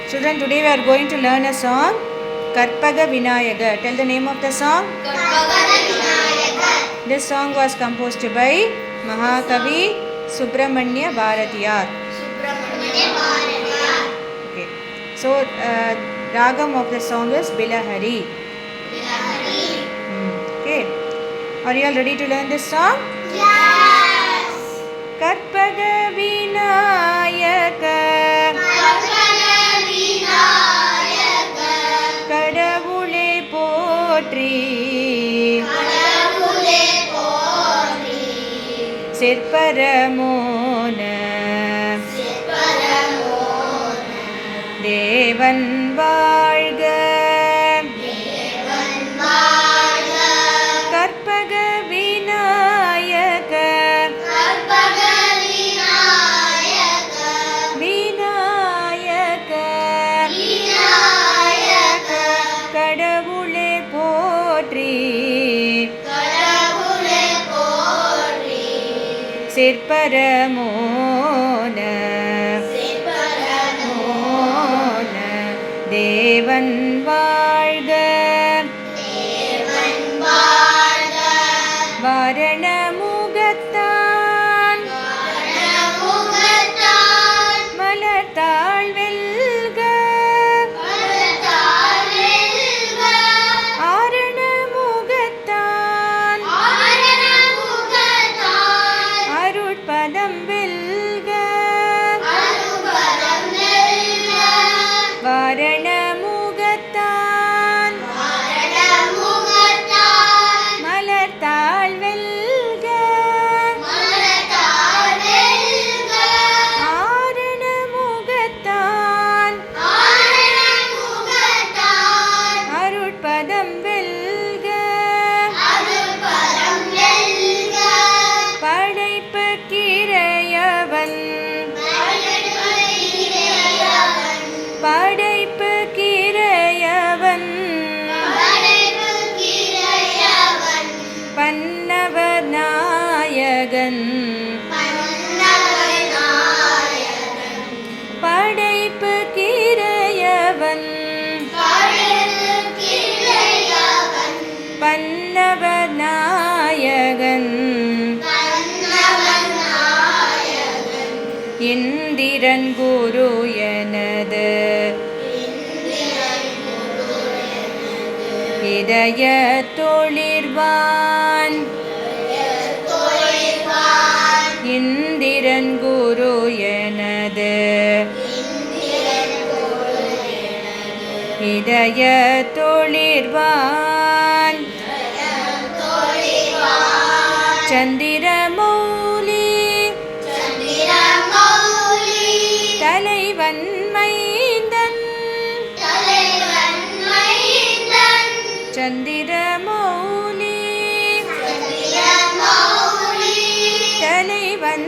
Children, today we are going to learn a song, Karpaga Vinayaga. Tell the name of the song. Karpaga Vinayaga. This song was composed by Mahakavi Subramanya Bharatiyar. Okay. So, ragam of the song is Bilahari. Okay. Are you all ready to learn this song? Yes. Karpaga Vinayaga. கடவுளே போற்றி சிற்பரமோன தேவன் வாழ்க கற்பக விநாயக கடவுளே போற்றி சிற்பரமோன தேவன் வாழ்க வாரணமுகத்தான் மலர்த்தாள் வெல்க ஆரணமுகத்தான் அருட்பதம் வெல்க வாரணமுகத்தான் மலர்த்தாள் வெல்க ஆரணமுகத்தான் அருட்பதம் வெல்க படைப்பு கிரையவன் படைப்பு கிரையவன் பன்னவர் நாயகன் படைப்பு கிரையவன் பன்னவர் நாயகன் இந்திரன் குரு எனது இதய தொழிர்வான் இந்திரன் குரு எனது இதய தொழிர்வான் சந்திரமௌலி தலைவன் மைந்தன் சந்திரமௌலி தலைவன்